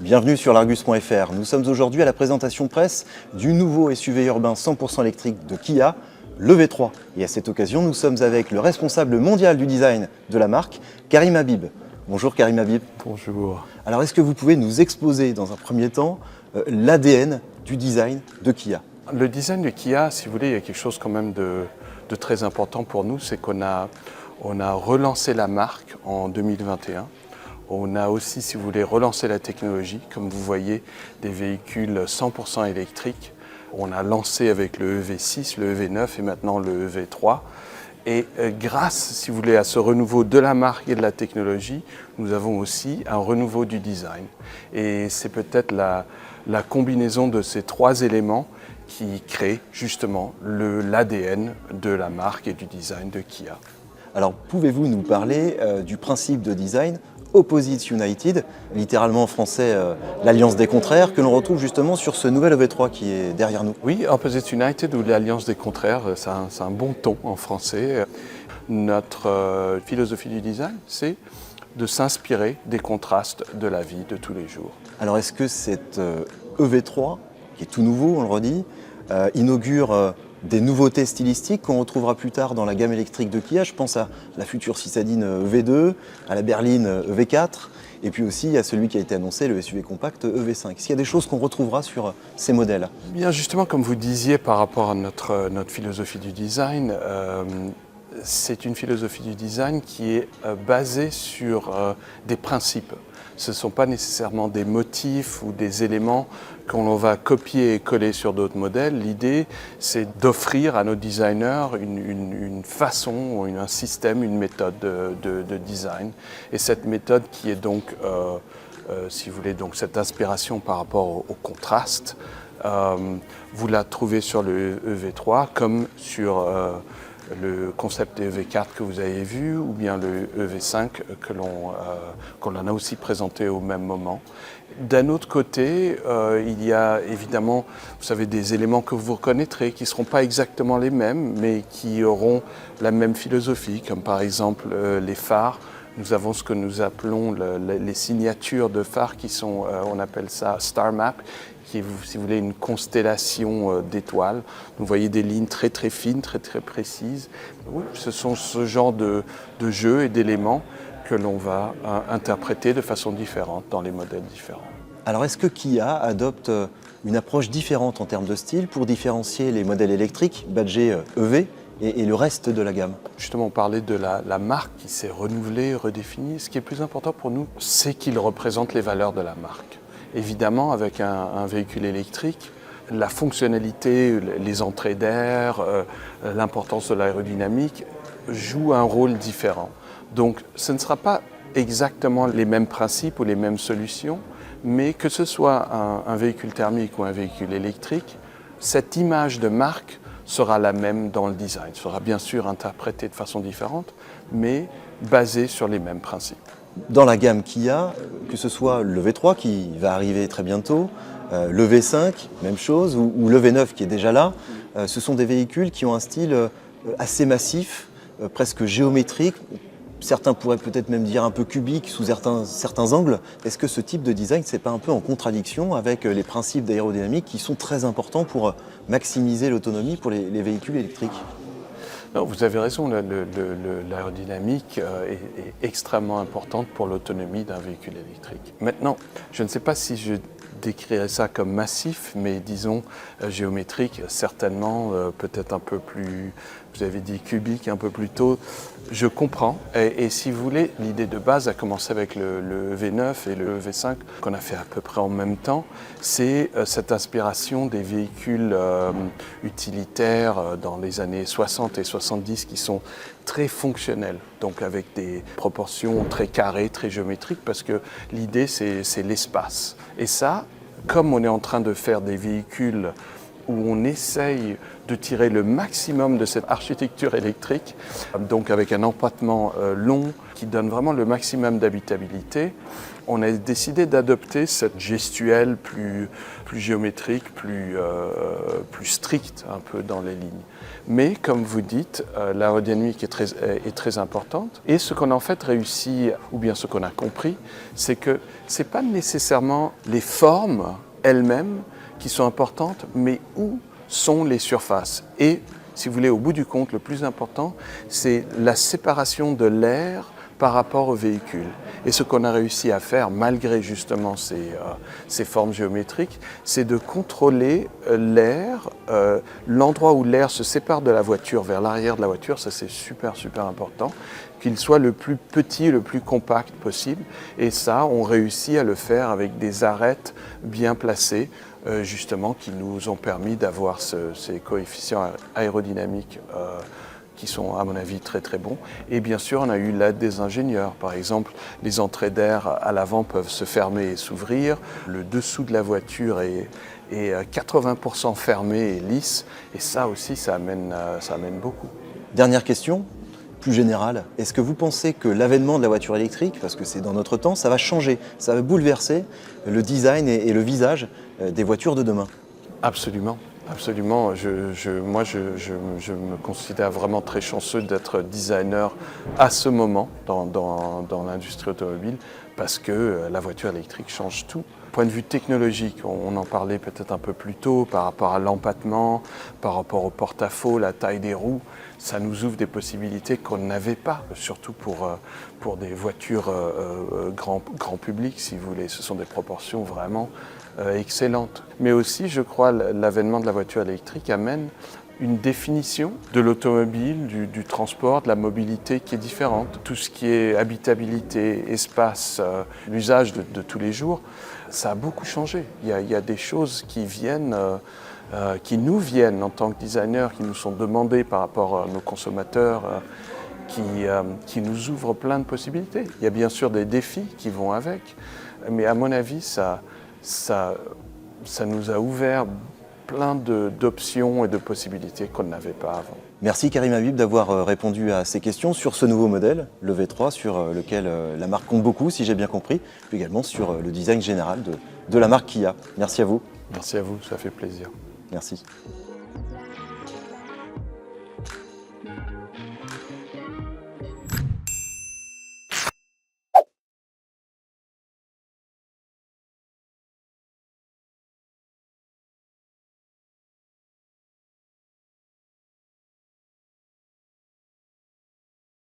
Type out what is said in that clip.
Bienvenue sur l'Argus.fr. Nous sommes aujourd'hui à la présentation presse du nouveau SUV urbain 100% électrique de Kia, le V3. Et à cette occasion, nous sommes avec le responsable mondial du design de la marque, Karim Habib. Bonjour Karim Habib. Bonjour. Alors est-ce que vous pouvez nous exposer dans un premier temps l'ADN du design de Kia? Le design de Kia, si vous voulez, il y a quelque chose quand même de très important pour nous, c'est qu'on a relancé la marque en 2021. On a aussi, si vous voulez, relancé la technologie. Comme vous voyez, des véhicules 100% électriques. On a lancé avec le EV6, le EV9 et maintenant le EV3. Et grâce, si vous voulez, à ce renouveau de la marque et de la technologie, nous avons aussi un renouveau du design. Et c'est peut-être la combinaison de ces trois éléments qui crée justement l'ADN de la marque et du design de Kia. Alors pouvez-vous nous parler du principe de design Opposites United, littéralement en français l'alliance des contraires, que l'on retrouve justement sur ce nouvel EV3 qui est derrière nous? Oui, Opposites United ou l'alliance des contraires, c'est un bon ton en français. Notre philosophie du design, c'est de s'inspirer des contrastes de la vie de tous les jours. Alors est-ce que cet EV3, qui est tout nouveau, on le redit, inaugure des nouveautés stylistiques qu'on retrouvera plus tard dans la gamme électrique de Kia? Je pense à la future citadine EV2, à la berline EV4, et puis aussi à celui qui a été annoncé, le SUV compact EV5. Est-ce qu'il y a des choses qu'on retrouvera sur ces modèles? Bien justement, comme vous disiez par rapport à notre philosophie du design, c'est une philosophie du design qui est basée sur des principes. Ce ne sont pas nécessairement des motifs ou des éléments qu'on va copier et coller sur d'autres modèles. L'idée, c'est d'offrir à nos designers une façon, un système, une méthode de design. Et cette méthode qui est donc, si vous voulez, donc cette inspiration par rapport au contraste, vous la trouvez sur le EV3 comme sur le concept EV4 que vous avez vu, ou bien le EV5 qu'on a aussi présenté au même moment. D'un autre côté, il y a évidemment, vous savez, des éléments que vous reconnaîtrez qui ne seront pas exactement les mêmes, mais qui auront la même philosophie, comme par exemple les phares. Nous avons ce que nous appelons les signatures de phares qui sont, on appelle ça Star Map, qui est, si vous voulez, une constellation d'étoiles. Vous voyez des lignes très très fines, très très précises. Oui, ce sont ce genre de jeux et d'éléments que l'on va interpréter de façon différente dans les modèles différents. Alors est-ce que Kia adopte une approche différente en termes de style pour différencier les modèles électriques badgés EV et le reste de la gamme? Justement, on parlait de la marque qui s'est renouvelée, redéfinie. Ce qui est plus important pour nous, c'est qu'il représente les valeurs de la marque. Évidemment, avec un véhicule électrique, la fonctionnalité, les entrées d'air, l'importance de l'aérodynamique jouent un rôle différent. Donc, ce ne sera pas exactement les mêmes principes ou les mêmes solutions, mais que ce soit un véhicule thermique ou un véhicule électrique, cette image de marque sera la même dans le design. Sera bien sûr interprétée de façon différente, mais basée sur les mêmes principes. Dans la gamme Kia, que ce soit le V3 qui va arriver très bientôt, le V5, même chose, ou le V9 qui est déjà là, ce sont des véhicules qui ont un style assez massif, presque géométrique. Certains pourraient peut-être même dire un peu cubique sous certains angles. Est-ce que ce type de design, c'est pas un peu en contradiction avec les principes d'aérodynamique qui sont très importants pour maximiser l'autonomie pour les véhicules électriques? Non, vous avez raison, l'aérodynamique est extrêmement importante pour l'autonomie d'un véhicule électrique. Maintenant, je ne sais pas si je décrirais ça comme massif, mais disons géométrique, certainement, peut-être un peu plus, vous avez dit cubique un peu plus tôt. Je comprends, et si vous voulez, l'idée de base a commencé avec le V9 et le V5 qu'on a fait à peu près en même temps. C'est cette inspiration des véhicules utilitaires dans les années 60 et 70 qui sont très fonctionnels, donc avec des proportions très carrées, très géométriques, parce que l'idée c'est l'espace. Et ça, comme on est en train de faire des véhicules où on essaye de tirer le maximum de cette architecture électrique, donc avec un empattement long qui donne vraiment le maximum d'habitabilité. On a décidé d'adopter cette gestuelle plus géométrique, plus stricte un peu dans les lignes. Mais comme vous dites, l'aérodynamique est très importante. Et ce qu'on a en fait réussi, ou bien ce qu'on a compris, c'est que ce n'est pas nécessairement les formes elles-mêmes qui sont importantes, mais où sont les surfaces. Et si vous voulez, au bout du compte, le plus important, c'est la séparation de l'air par rapport au véhicule. Et ce qu'on a réussi à faire, malgré justement ces formes géométriques, c'est de contrôler l'air, l'endroit où l'air se sépare de la voiture vers l'arrière de la voiture, ça c'est super important, qu'il soit le plus petit, le plus compact possible. Et ça, on réussit à le faire avec des arêtes bien placées, justement, qui nous ont permis d'avoir ces coefficients aérodynamiques qui sont à mon avis très bons. Et bien sûr, on a eu l'aide des ingénieurs. Par exemple, les entrées d'air à l'avant peuvent se fermer et s'ouvrir. Le dessous de la voiture est 80% fermé et lisse. Et ça aussi, ça amène beaucoup. Dernière question, plus générale. Est-ce que vous pensez que l'avènement de la voiture électrique, parce que c'est dans notre temps, ça va changer, ça va bouleverser le design et le visage des voitures de demain? Absolument. Absolument. Moi, je me considère vraiment très chanceux d'être designer à ce moment dans l'industrie automobile parce que la voiture électrique change tout. Point de vue technologique, on en parlait peut-être un peu plus tôt par rapport à l'empattement, par rapport au porte-à-faux, la taille des roues. Ça nous ouvre des possibilités qu'on n'avait pas, surtout pour des voitures grand public, si vous voulez. Ce sont des proportions vraiment excellentes. Mais aussi, je crois, l'avènement de la voiture électrique amène une définition de l'automobile, du transport, de la mobilité qui est différente. Tout ce qui est habitabilité, espace, l'usage de tous les jours, ça a beaucoup changé. Il y a des choses qui nous viennent en tant que designers, qui nous sont demandées par rapport à nos consommateurs, qui nous ouvrent plein de possibilités. Il y a bien sûr des défis qui vont avec, mais à mon avis, ça nous a ouvert plein d'options et de possibilités qu'on n'avait pas avant. Merci Karim Habib d'avoir répondu à ces questions sur ce nouveau modèle, le V3, sur lequel la marque compte beaucoup, si j'ai bien compris, puis également sur le design général de la marque Kia. Merci à vous. Merci à vous, ça fait plaisir. Merci.